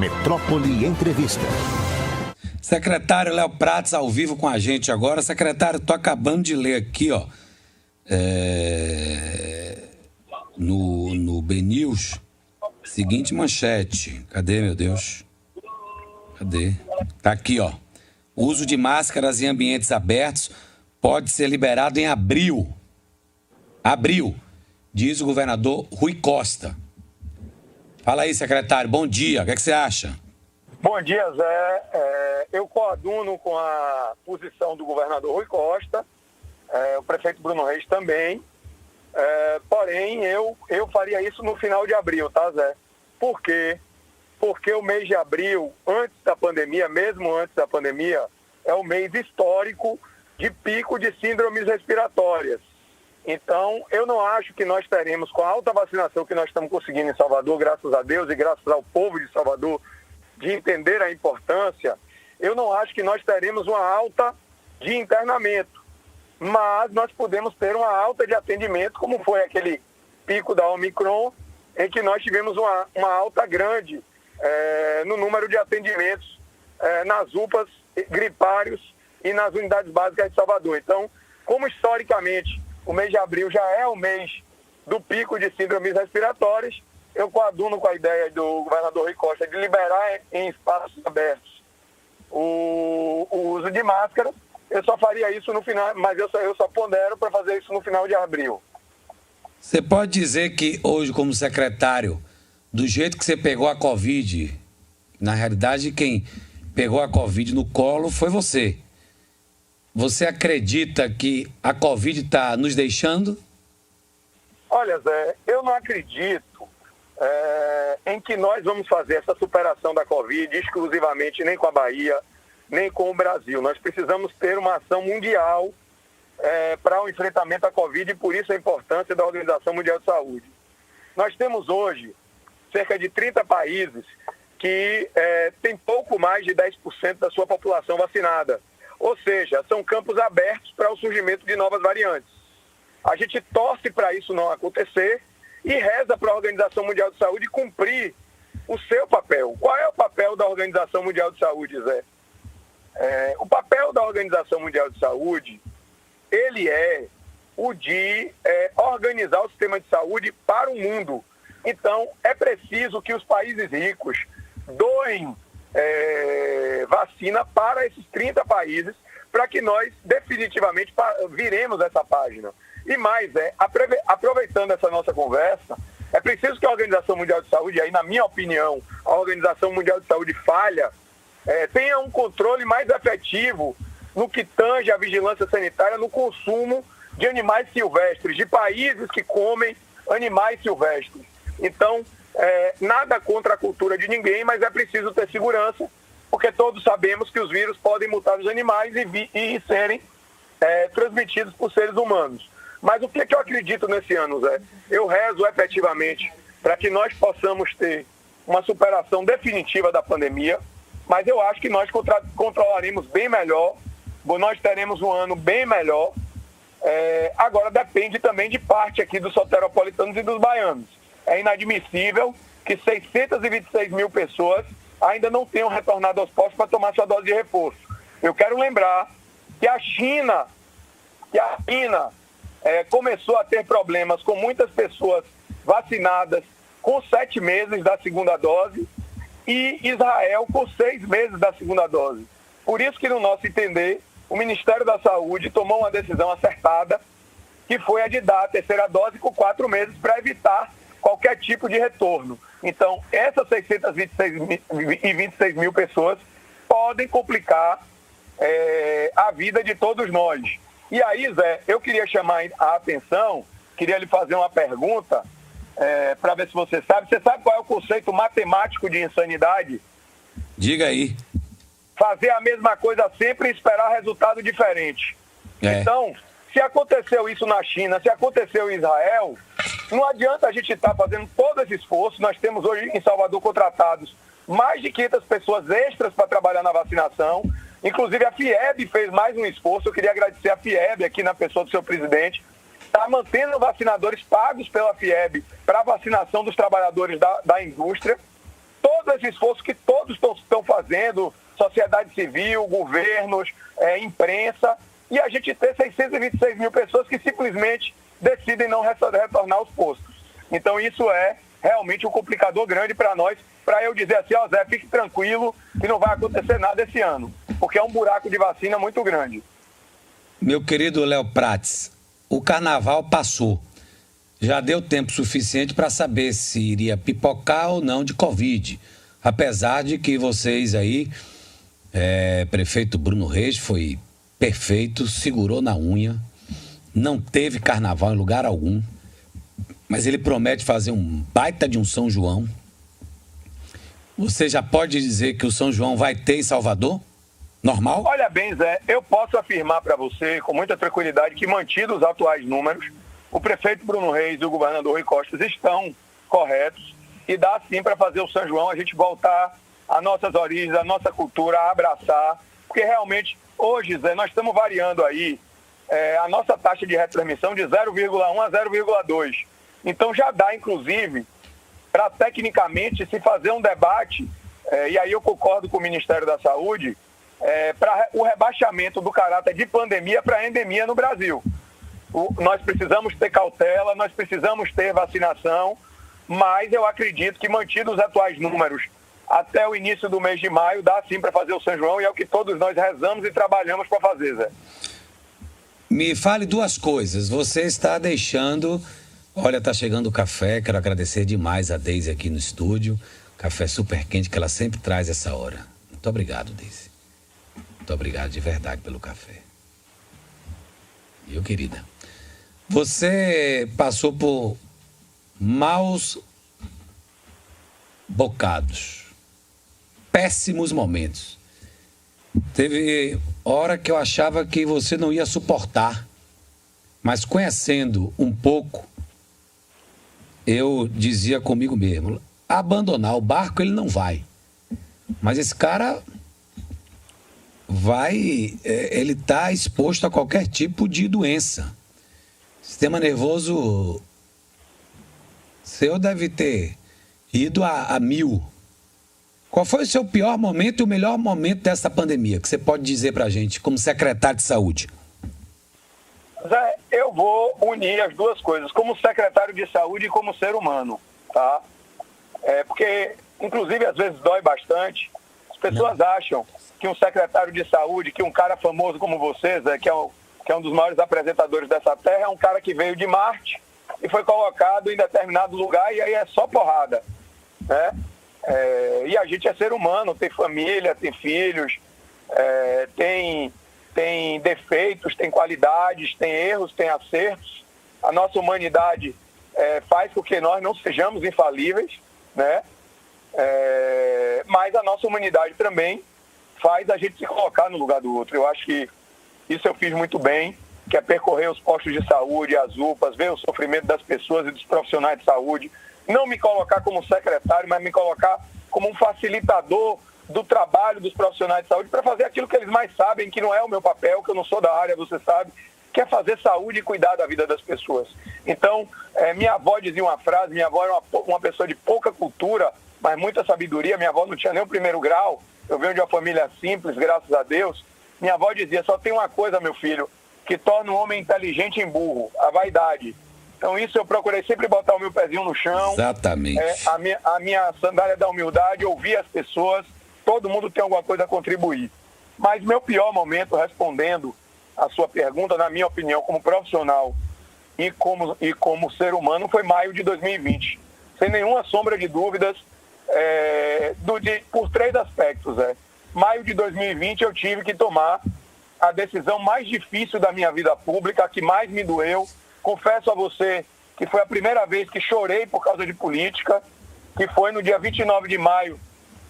Metrópole Entrevista. Secretário Léo Prates ao vivo com a gente agora. Secretário, estou acabando de ler aqui, ó, no BNews, seguinte manchete. Cadê, meu Deus? Cadê? Tá aqui, ó. O uso de máscaras em ambientes abertos pode ser liberado em abril. Abril, diz o governador Rui Costa. Fala aí, secretário. Bom dia. O que é que você acha? Bom dia, Zé. Eu coaduno com a posição do governador Rui Costa, o prefeito Bruno Reis também, porém eu faria isso no final de abril, tá, Zé? Por quê? Porque o mês de abril, antes da pandemia, mesmo antes da pandemia, é o mês histórico de pico de síndromes respiratórias. Então, eu não acho que nós teremos, com a alta vacinação que nós estamos conseguindo em Salvador, graças a Deus e graças ao povo de Salvador, de entender a importância, eu não acho que nós teremos uma alta de internamento, mas nós podemos ter uma alta de atendimento, como foi aquele pico da Omicron, em que nós tivemos uma alta grande no número de atendimentos nas UPAs, gripários e nas unidades básicas de Salvador. Então, como historicamente o mês de abril já é o mês do pico de síndromes respiratórias, eu coaduno com a ideia do governador Rui Costa de liberar em espaços abertos o uso de máscaras. Eu só faria isso no final, mas eu só pondero para fazer isso no final de abril. Você pode dizer que hoje, como secretário, do jeito que você pegou a Covid, na realidade quem pegou a Covid no colo foi você. Você acredita que a Covid está nos deixando? Olha, Zé, eu não acredito em que nós vamos fazer essa superação da Covid exclusivamente nem com a Bahia, nem com o Brasil. Nós precisamos ter uma ação mundial para o enfrentamento à Covid e por isso a importância da Organização Mundial de Saúde. Nós temos hoje cerca de 30 países que têm pouco mais de 10% da sua população vacinada. Ou seja, são campos abertos para o surgimento de novas variantes. A gente torce para isso não acontecer e reza para a Organização Mundial de Saúde cumprir o seu papel. Qual é o papel da Organização Mundial de Saúde, Zé? O papel da Organização Mundial de Saúde, ele é o de organizar o sistema de saúde para o mundo. Então, é preciso que os países ricos doem vacina para esses 30 países, para que nós definitivamente viremos essa página. E mais, aproveitando essa nossa conversa, é preciso que a Organização Mundial de Saúde, aí na minha opinião, a Organização Mundial de Saúde falha, tenha um controle mais efetivo no que tange a vigilância sanitária no consumo de animais silvestres, de países que comem animais silvestres. Então, nada contra a cultura de ninguém, mas é preciso ter segurança, porque todos sabemos que os vírus podem mutar nos animais e serem transmitidos por seres humanos. Mas o que é que eu acredito nesse ano, Zé? Eu rezo efetivamente para que nós possamos ter uma superação definitiva da pandemia, mas eu acho que nós controlaremos bem melhor, nós teremos um ano bem melhor. Agora depende também de parte aqui dos soteropolitanos e dos baianos. É inadmissível que 626 mil pessoas ainda não tenham retornado aos postos para tomar sua dose de reforço. Eu quero lembrar que a China começou a ter problemas com muitas pessoas vacinadas com 7 meses da segunda dose e Israel com 6 meses da segunda dose. Por isso que, no nosso entender, o Ministério da Saúde tomou uma decisão acertada, que foi a de dar a terceira dose com 4 meses para evitar qualquer tipo de retorno. Então, essas 626 mil pessoas podem complicar a vida de todos nós. E aí, Zé, eu queria chamar a atenção, queria lhe fazer uma pergunta, para ver se você sabe. Você sabe qual é o conceito matemático de insanidade? Diga aí. Fazer a mesma coisa sempre e esperar resultado diferente. Então, se aconteceu isso na China, se aconteceu em Israel, não adianta a gente estar fazendo todo esse esforço. Nós temos hoje em Salvador contratados mais de 500 pessoas extras para trabalhar na vacinação. Inclusive a FIEB fez mais um esforço. Eu queria agradecer a FIEB aqui na pessoa do seu presidente. Está mantendo vacinadores pagos pela FIEB para a vacinação dos trabalhadores da indústria. todo esse esforço que todos estão fazendo, sociedade civil, governos, imprensa, e a gente ter 626 mil pessoas que simplesmente decidem não retornar aos postos. Então isso é realmente um complicador grande para nós, para eu dizer assim, ó Zé, fique tranquilo que não vai acontecer nada esse ano, porque é um buraco de vacina muito grande. Meu querido Léo Prates, o carnaval passou. Já deu tempo suficiente para saber se iria pipocar ou não de Covid. Apesar de que vocês aí, prefeito Bruno Reis foi perfeito, segurou na unha, não teve carnaval em lugar algum, mas ele promete fazer um baita de um São João. Você já pode dizer que o São João vai ter em Salvador? Normal? Olha bem, Zé, eu posso afirmar para você com muita tranquilidade que, mantidos os atuais números, o prefeito Bruno Reis e o governador Rui Costa estão corretos e dá sim para fazer o São João, a gente voltar às nossas origens, à nossa cultura, a abraçar, porque realmente hoje, Zé, nós estamos variando aí a nossa taxa de retransmissão de 0,1 a 0,2. Então já dá, inclusive, para tecnicamente se fazer um debate, e aí eu concordo com o Ministério da Saúde, para o rebaixamento do caráter de pandemia para endemia no Brasil. Nós precisamos ter cautela, nós precisamos ter vacinação, mas eu acredito que, mantidos os atuais números, até o início do mês de maio, dá sim para fazer o São João, e é o que todos nós rezamos e trabalhamos para fazer, Zé. Me fale duas coisas. Você está deixando... Olha, tá chegando o café, quero agradecer demais a Deise aqui no estúdio. Café super quente que ela sempre traz essa hora. Muito obrigado, Deise. Muito obrigado de verdade pelo café. Meu querida, você passou por maus bocados, péssimos momentos. Teve hora que eu achava que você não ia suportar, mas conhecendo um pouco, eu dizia comigo mesmo, abandonar o barco ele não vai. Mas esse cara ele está exposto a qualquer tipo de doença. Sistema nervoso seu deve ter ido a 1000. Qual foi o seu pior momento e o melhor momento dessa pandemia, que você pode dizer pra gente, como secretário de saúde? Zé, eu vou unir as duas coisas, como secretário de saúde e como ser humano, tá? Porque, inclusive, às vezes dói bastante. As pessoas acham que um secretário de saúde, que um cara famoso como você, Zé, que é um dos maiores apresentadores dessa terra, é um cara que veio de Marte e foi colocado em determinado lugar e aí é só porrada, né? E a gente é ser humano, tem família, tem filhos, tem defeitos, tem qualidades, tem erros, tem acertos. A nossa humanidade faz com que nós não sejamos infalíveis, né? Mas a nossa humanidade também faz a gente se colocar no lugar do outro. Eu acho que isso eu fiz muito bem, que é percorrer os postos de saúde, as UPAs, ver o sofrimento das pessoas e dos profissionais de saúde, não me colocar como secretário, mas me colocar como um facilitador do trabalho dos profissionais de saúde para fazer aquilo que eles mais sabem, que não é o meu papel, que eu não sou da área, você sabe, que é fazer saúde e cuidar da vida das pessoas. Então, minha avó dizia uma frase, minha avó era uma pessoa de pouca cultura, mas muita sabedoria, minha avó não tinha nem o 1º grau, eu venho de uma família simples, graças a Deus. Minha avó dizia, só tem uma coisa, meu filho, que torna um homem inteligente em burro, a vaidade. Então isso eu procurei sempre botar o meu pezinho no chão. Exatamente. A minha sandália da humildade, ouvir as pessoas, todo mundo tem alguma coisa a contribuir. Mas meu pior momento, respondendo a sua pergunta, na minha opinião, como profissional e como ser humano, foi maio de 2020. Sem nenhuma sombra de dúvidas, por 3 aspectos. Maio de 2020 eu tive que tomar a decisão mais difícil da minha vida pública, a que mais me doeu. Confesso a você que foi a primeira vez que chorei por causa de política, que foi no dia 29 de maio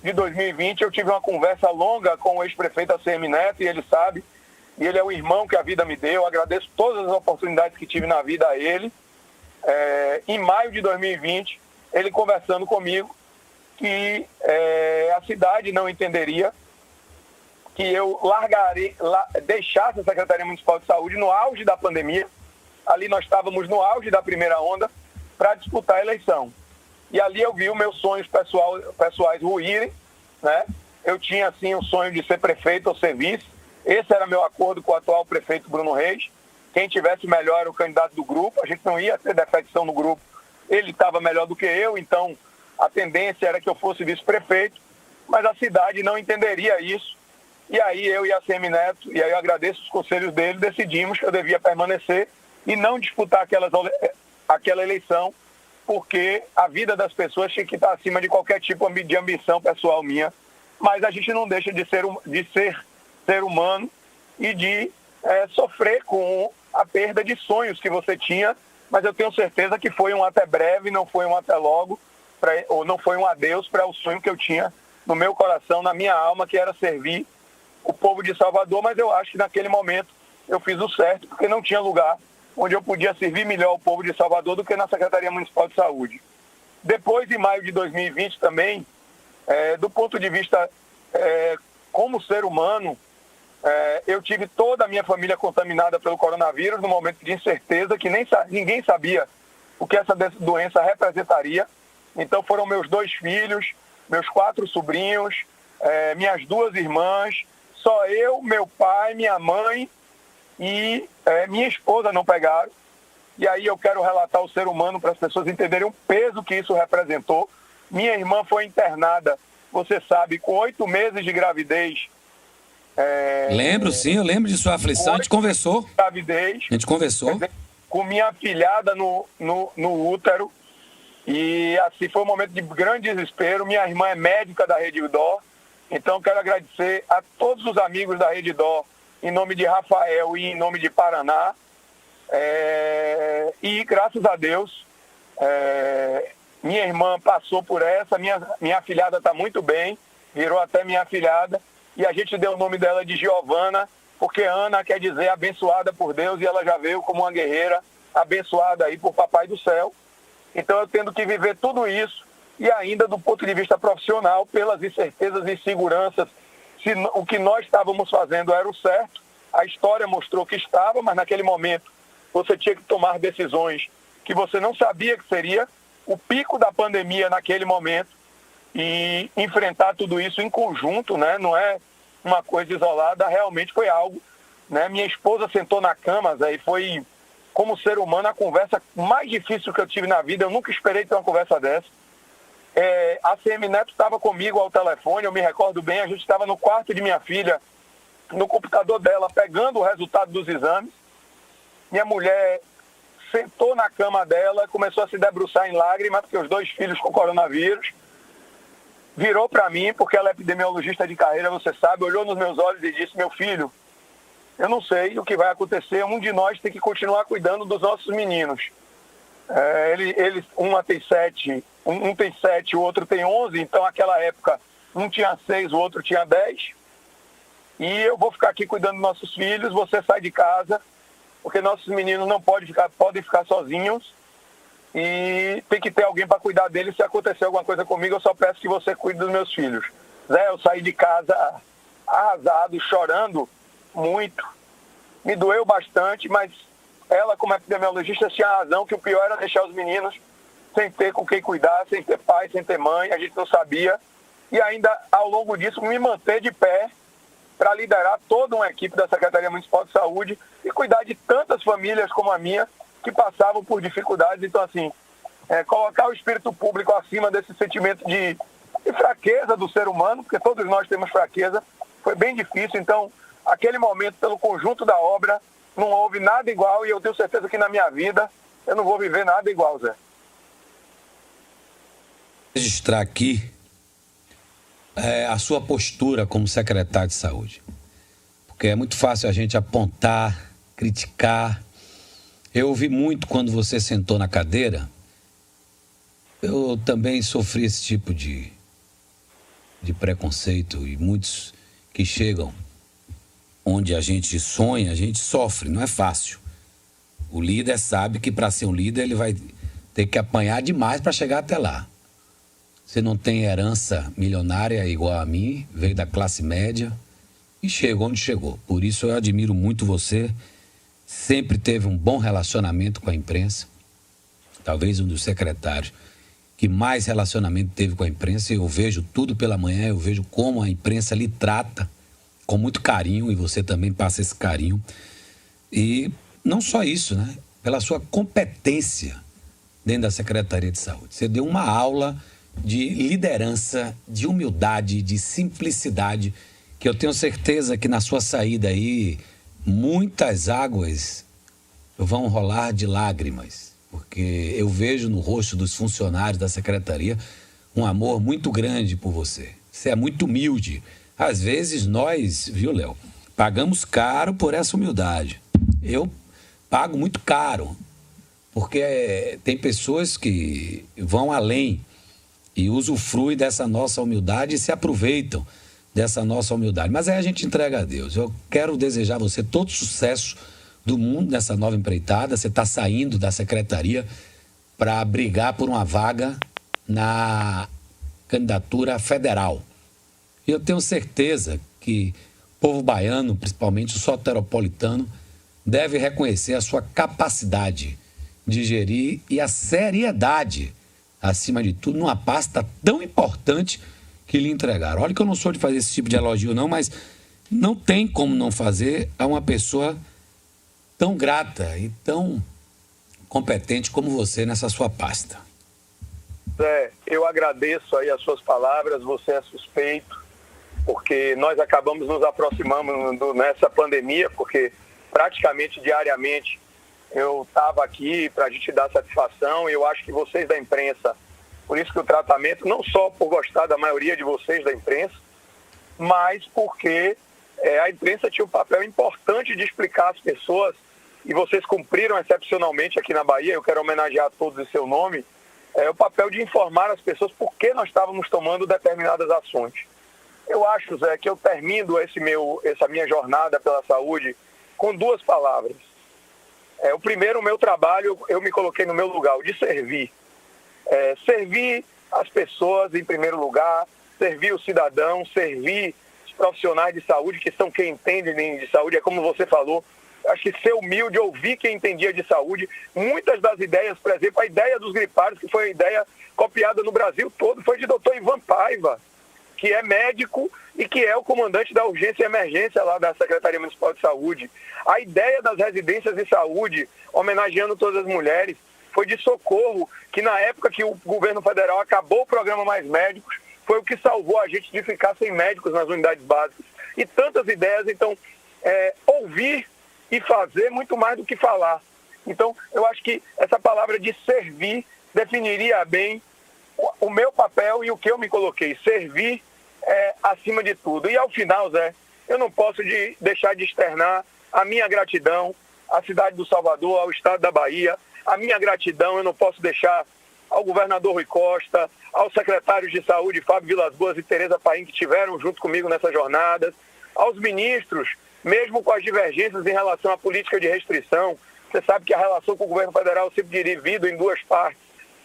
de 2020. Eu tive uma conversa longa com o ex-prefeito ACM Neto, e ele sabe, e ele é o irmão que a vida me deu. Eu agradeço todas as oportunidades que tive na vida a ele. Em maio de 2020, ele conversando comigo, que a cidade não entenderia que eu deixasse a Secretaria Municipal de Saúde no auge da pandemia. Ali nós estávamos no auge da primeira onda para disputar a eleição. E ali eu vi os meus sonhos pessoais ruírem, né? Eu tinha, assim, o sonho de ser prefeito ou ser vice. Esse era meu acordo com o atual prefeito Bruno Reis. Quem tivesse melhor era o candidato do grupo. A gente não ia ter defecção no grupo. Ele estava melhor do que eu, então a tendência era que eu fosse vice-prefeito. Mas a cidade não entenderia isso. E aí eu e a ACM Neto, e aí eu agradeço os conselhos dele, decidimos que eu devia permanecer e não disputar aquela eleição, porque a vida das pessoas tinha que estar acima de qualquer tipo de ambição pessoal minha. Mas a gente não deixa de ser humano e de sofrer com a perda de sonhos que você tinha, mas eu tenho certeza que foi um até breve, não foi um até logo, ou não foi um adeus para o sonho que eu tinha no meu coração, na minha alma, que era servir o povo de Salvador. Mas eu acho que naquele momento eu fiz o certo, porque não tinha lugar onde eu podia servir melhor o povo de Salvador do que na Secretaria Municipal de Saúde. Depois, em maio de 2020 também, do ponto de vista como ser humano, eu tive toda a minha família contaminada pelo coronavírus num momento de incerteza que ninguém sabia o que essa doença representaria. Então foram meus 2 filhos, meus 4 sobrinhos, minhas 2 irmãs, só eu, meu pai, minha mãe e minha esposa não pegaram. E aí eu quero relatar o ser humano para as pessoas entenderem o peso que isso representou. Minha irmã foi internada, você sabe, com 8 meses de gravidez. Lembro, sim, eu lembro de sua aflição, a gente conversou. Gravidez. A gente conversou. Com minha afilhada no útero. E assim foi um momento de grande desespero. Minha irmã é médica da Rede Dó. Então quero agradecer a todos os amigos da Rede Dó, em nome de Rafael e em nome de Paraná. E graças a Deus, minha irmã passou por essa, minha afilhada está muito bem, virou até minha afilhada, e a gente deu o nome dela de Giovana, porque Ana quer dizer abençoada por Deus, e ela já veio como uma guerreira abençoada aí por Papai do Céu. Então eu tendo que viver tudo isso, e ainda do ponto de vista profissional, pelas incertezas e inseguranças, se o que nós estávamos fazendo era o certo, a história mostrou que estava, mas naquele momento você tinha que tomar decisões que você não sabia que seria o pico da pandemia naquele momento, e enfrentar tudo isso em conjunto, né? Não é uma coisa isolada, realmente foi algo, né? Minha esposa sentou na cama, Zé, e foi, como ser humano, a conversa mais difícil que eu tive na vida. Eu nunca esperei ter uma conversa dessa. A ACM Neto estava comigo ao telefone, eu me recordo bem, a gente estava no quarto de minha filha, no computador dela, pegando o resultado dos exames. Minha mulher sentou na cama dela, começou a se debruçar em lágrimas, porque os 2 filhos com coronavírus. Virou para mim, porque ela é epidemiologista de carreira, você sabe, olhou nos meus olhos e disse: meu filho, eu não sei o que vai acontecer, um de nós tem que continuar cuidando dos nossos meninos. Um tem 7, o outro tem 11, então naquela época um tinha 6, o outro tinha 10. E eu vou ficar aqui cuidando dos nossos filhos, você sai de casa, porque nossos meninos não podem ficar sozinhos. E tem que ter alguém para cuidar deles. Se acontecer alguma coisa comigo, eu só peço que você cuide dos meus filhos. Zé, eu saí de casa arrasado, chorando muito. Me doeu bastante, mas ela, como epidemiologista, tinha razão que o pior era deixar os meninos sem ter com quem cuidar, sem ter pai, sem ter mãe. A gente não sabia. E ainda, ao longo disso, me manter de pé para liderar toda uma equipe da Secretaria Municipal de Saúde e cuidar de tantas famílias como a minha, que passavam por dificuldades. Então, assim, colocar o espírito público acima desse sentimento de fraqueza do ser humano, porque todos nós temos fraqueza, foi bem difícil. Então, aquele momento, pelo conjunto da obra, não houve nada igual, e eu tenho certeza que na minha vida eu não vou viver nada igual, Zé. Registrar aqui a sua postura como secretário de saúde, porque é muito fácil a gente apontar, criticar. Eu ouvi muito quando você sentou na cadeira. Eu também sofri esse tipo de preconceito, e muitos que chegam onde a gente sonha, a gente sofre, não é fácil. O líder sabe que para ser um líder ele vai ter que apanhar demais para chegar até lá. Você não tem herança milionária igual a mim, veio da classe média e chegou onde chegou. Por isso eu admiro muito você. Sempre teve um bom relacionamento com a imprensa, talvez um dos secretários que que mais relacionamento teve com a imprensa. Eu vejo tudo pela manhã, eu vejo como a imprensa lhe trata com muito carinho, e você também passa esse carinho. E não só isso, né? Pela sua competência dentro da Secretaria de Saúde. Você deu uma aula de liderança, de humildade, de simplicidade, que eu tenho certeza que na sua saída aí, muitas águas vão rolar de lágrimas, porque eu vejo no rosto dos funcionários da Secretaria um amor muito grande por você. Você é muito humilde. Às vezes nós, viu, Léo, pagamos caro por essa humildade. Eu pago muito caro, porque tem pessoas que vão além e usufruem dessa nossa humildade e se aproveitam dessa nossa humildade. Mas aí a gente entrega a Deus. Eu quero desejar a você todo sucesso do mundo nessa nova empreitada. Você está saindo da secretaria para brigar por uma vaga na candidatura federal. E eu tenho certeza que o povo baiano, principalmente o soteropolitano, deve reconhecer a sua capacidade de gerir e a seriedade, acima de tudo, numa pasta tão importante que lhe entregaram. Olha que eu não sou de fazer esse tipo de elogio não, mas não tem como não fazer a uma pessoa tão grata e tão competente como você nessa sua pasta. Zé, eu agradeço aí as suas palavras, você é suspeito, porque nós acabamos nos aproximando nessa pandemia, porque praticamente diariamente eu estava aqui para a gente dar satisfação, e eu acho que vocês da imprensa, por isso que o tratamento, não só por gostar da maioria de vocês da imprensa, mas porque a imprensa tinha um papel importante de explicar às pessoas, e vocês cumpriram excepcionalmente aqui na Bahia, eu quero homenagear a todos em seu nome, o papel de informar as pessoas por que nós estávamos tomando determinadas ações. Eu acho, Zé, que eu termino essa minha jornada pela saúde com duas palavras. O primeiro, o meu trabalho, eu me coloquei no meu lugar, o de servir. Servir as pessoas em primeiro lugar, servir o cidadão, servir os profissionais de saúde, que são quem entende de saúde, é como você falou. Acho que ser humilde, ouvir quem entendia de saúde. Muitas das ideias, por exemplo, a ideia dos gripários, que foi a ideia copiada no Brasil todo, foi de Dr. Ivan Paiva, que é médico e que é o comandante da urgência e emergência lá da Secretaria Municipal de Saúde. A ideia das residências de saúde, homenageando todas as mulheres, foi de Socorro, que na época que o governo federal acabou o programa Mais Médicos, foi o que salvou a gente de ficar sem médicos nas unidades básicas. E tantas ideias, então, ouvir e fazer muito mais do que falar. Então, eu acho que essa palavra de servir definiria bem o meu papel e o que eu me coloquei. Servir acima de tudo. E ao final, Zé, eu não posso deixar de externar a minha gratidão à cidade do Salvador, ao estado da Bahia. A minha gratidão eu não posso deixar ao governador Rui Costa, aos secretários de saúde, Fábio Vilas Boas e Tereza Paim, que estiveram junto comigo nessas jornadas, aos ministros, mesmo com as divergências em relação à política de restrição. Você sabe que a relação com o governo federal sempre dividido em duas partes.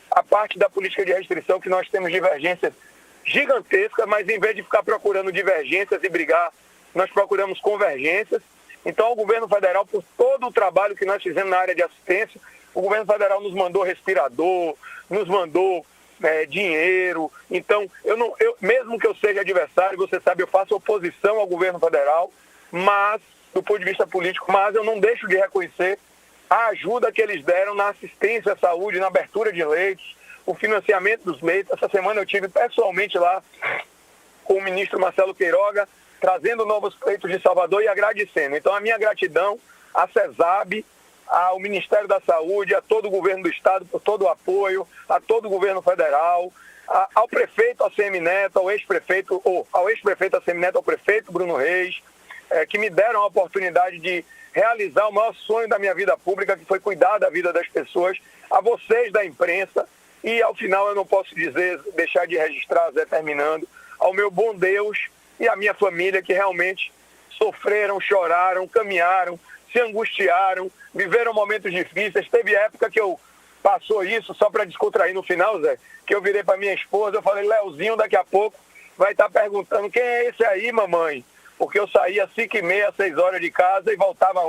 A parte da política de restrição, que nós temos divergências gigantescas, mas em vez de ficar procurando divergências e brigar, nós procuramos convergências. Então, o governo federal, por todo o trabalho que nós fizemos na área de assistência, o governo federal nos mandou respirador, nos mandou dinheiro. Então, mesmo que eu seja adversário, você sabe, eu faço oposição ao governo federal, mas, do ponto de vista político, mas eu não deixo de reconhecer a ajuda que eles deram na assistência à saúde, na abertura de leitos, o financiamento dos leitos. Essa semana eu estive pessoalmente lá com o ministro Marcelo Queiroga, trazendo novos leitos de Salvador e agradecendo. Então, a minha gratidão à CESAB, ao Ministério da Saúde, a todo o governo do Estado por todo o apoio, a todo o governo federal, ao prefeito ACM Neto, ao ex-prefeito ACM Neto, ao prefeito Bruno Reis, que me deram a oportunidade de realizar o maior sonho da minha vida pública, que foi cuidar da vida das pessoas, a vocês da imprensa, e ao final eu não posso deixar de registrar, Zé, terminando, ao meu bom Deus e à minha família, que realmente sofreram, choraram, caminharam, se angustiaram, viveram momentos difíceis. Teve época que passou isso, só para descontrair no final, Zé, que eu virei para minha esposa, eu falei, Leozinho daqui a pouco vai estar perguntando, quem é esse aí, mamãe? Porque eu saía às 5h30, 6 horas de casa e voltava às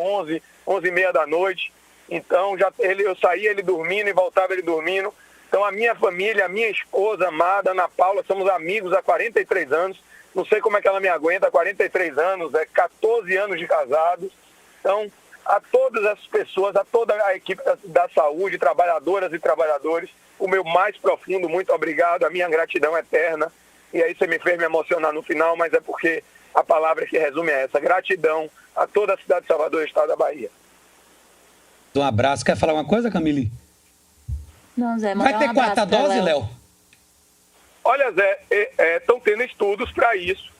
11h30 da noite. Então, eu saía ele dormindo e voltava ele dormindo. Então, a minha família, a minha esposa amada, Ana Paula, somos amigos há 43 anos. Não sei como é que ela me aguenta há 43 anos, 14 anos de casados. Então, a todas as pessoas, a toda a equipe da saúde, trabalhadoras e trabalhadores, o meu mais profundo muito obrigado, a minha gratidão eterna. E aí você me fez me emocionar no final, mas é porque a palavra que resume é essa: gratidão a toda a cidade de Salvador, estado da Bahia. Um abraço. Quer falar uma coisa, Camille? Não, Zé, Vai ter quarta dose, Léo? Olha, Zé, estão tendo estudos para isso,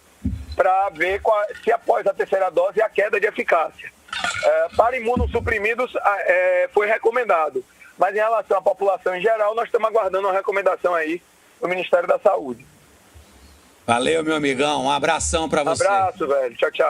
para ver se após a terceira dose a queda de eficácia. Para imunossuprimidos foi recomendado, mas em relação à população em geral, nós estamos aguardando uma recomendação aí do Ministério da Saúde. Valeu, meu amigão. Um abração para você. Abraço, velho. Tchau, tchau.